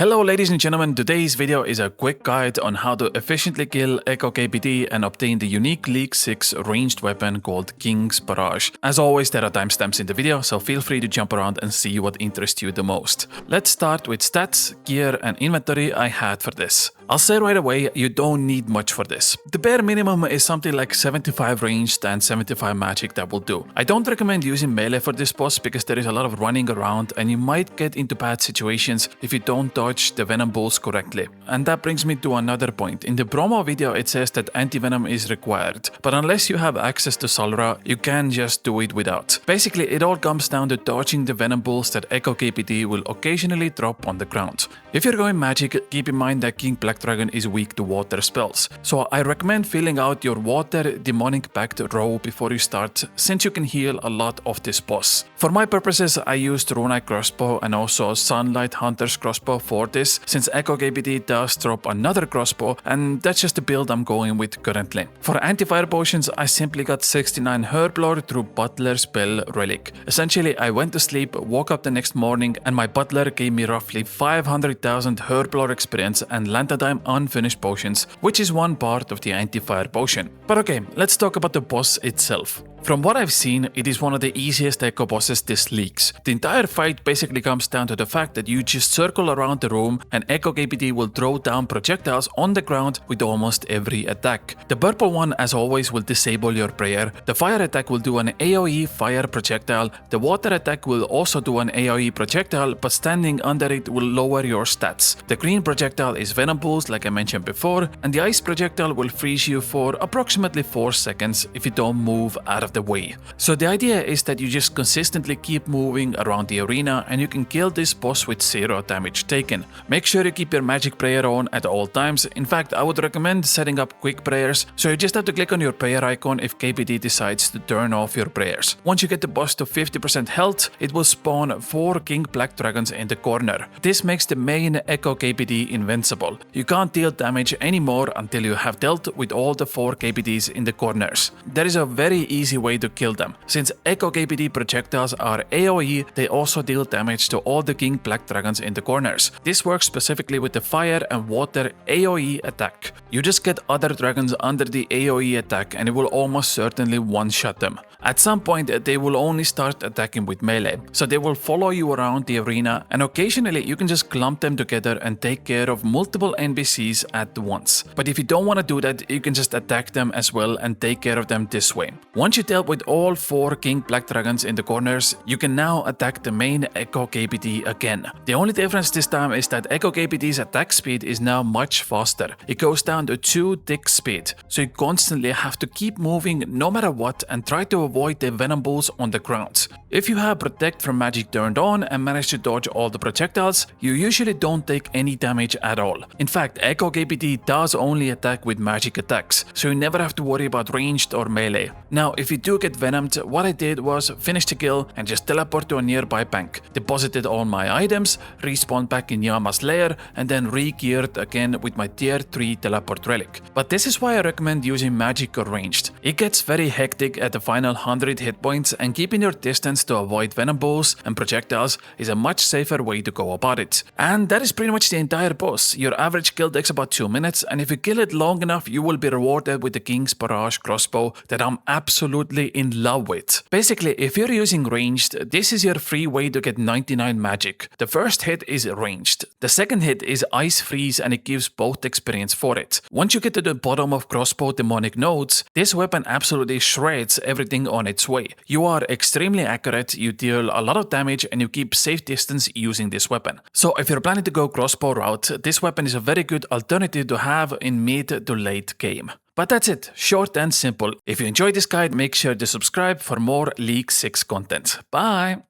Hello ladies and gentlemen, today's video is a quick guide on how to efficiently kill ECHO KBD and obtain the unique League 6 ranged weapon called King's Barrage. As always, there are timestamps in the video, so feel free to jump around and see what interests you the most. Let's start with stats, gear and inventory I had for this. I'll say right away, you don't need much for this. The bare minimum is something like 75 ranged and 75 magic that will do. I don't recommend using melee for this boss because there is a lot of running around and you might get into bad situations if you don't dodge the venom balls correctly. And that brings me to another point. In the promo video it says that anti-venom is required, but unless you have access to Solra, you can just do it without. Basically, it all comes down to dodging the venom balls that ECHO KBD will occasionally drop on the ground. If you're going magic, keep in mind that King Black Dragon is weak to water spells, so I recommend filling out your water demonic pact row before you start, since you can heal a lot of this boss. For my purposes, I used Barrage Crossbow and also Sunlight Hunter's Crossbow for this, since ECHO KBD does drop another crossbow, and that's just the build I'm going with currently. For anti-fire potions, I simply got 69 Herblore through Butler Spell Relic. Essentially, I went to sleep, woke up the next morning, and my Butler gave me roughly 500,000 Herblore experience and Lantadime unfinished potions, which is one part of the anti-fire potion. But okay, let's talk about the boss itself. From what I've seen, it is one of the easiest echo bosses this leaks. The entire fight basically comes down to the fact that you just circle around the room and ECHO KBD will throw down projectiles on the ground with almost every attack. The purple one, as always, will disable your prayer. The fire attack will do an AoE fire projectile. The water attack will also do an AoE projectile, but standing under it will lower your stats. The green projectile is venom pulse, like I mentioned before, and the ice projectile will freeze you for approximately 4 seconds if you don't move out of the way. So the idea is that you just consistently keep moving around the arena and you can kill this boss with 0 damage taken. Make sure you keep your magic prayer on at all times. In fact, I would recommend setting up quick prayers, so you just have to click on your prayer icon if KBD decides to turn off your prayers. Once you get the boss to 50% health, it will spawn 4 King Black Dragons in the corner. This makes the main ECHO KBD invincible. You can't deal damage anymore until you have dealt with all the 4 KBDs in the corners. There is a very easy way to kill them. Since ECHO KBD projectiles are AoE, they also deal damage to all the King Black Dragons in the corners. This works specifically with the fire and water AoE attack. You just get other dragons under the AoE attack and it will almost certainly one-shot them. At some point, they will only start attacking with melee, so they will follow you around the arena, and occasionally you can just clump them together and take care of multiple NPCs at once. But if you don't want to do that, you can just attack them as well and take care of them this way. Once you dealt with all 4 King Black Dragons in the corners, you can now attack the main ECHO KBD again. The only difference this time is that ECHO KBD's attack speed is now much faster. It goes down to 2 tick speed, so you constantly have to keep moving no matter what and try to avoid the venom balls on the ground. If you have Protect from Magic turned on and manage to dodge all the projectiles, you usually don't take any damage at all. In fact, ECHO KBD does only attack with magic attacks, so you never have to worry about ranged or melee. Now, if you do get venomed, what I did was finish the kill and just teleport to a nearby bank, deposited all my items, respawned back in Yama's lair, and then re-geared again with my tier 3 teleport relic. But this is why I recommend using magic or ranged. It gets very hectic at the final 100 hit points, and keeping your distance to avoid venom balls and projectiles is a much safer way to go about it. And that is pretty much the entire boss. Your average kill takes about 2 minutes, and if you kill it long enough, you will be rewarded with the King's Barrage Crossbow that I'm absolutely in love with. Basically, if you're using ranged, this is your free way to get 99 magic. The first hit is ranged. The second hit is Ice Freeze, and it gives both experience for it. Once you get to the bottom of Crossbow demonic nodes, this weapon absolutely shreds everything on its way. You are extremely accurate, you deal a lot of damage, and you keep safe distance using this weapon. So if you're planning to go crossbow route, this weapon is a very good alternative to have in mid to late game. But that's it, short and simple. If you enjoyed this guide, make sure to subscribe for more League 6 content. Bye!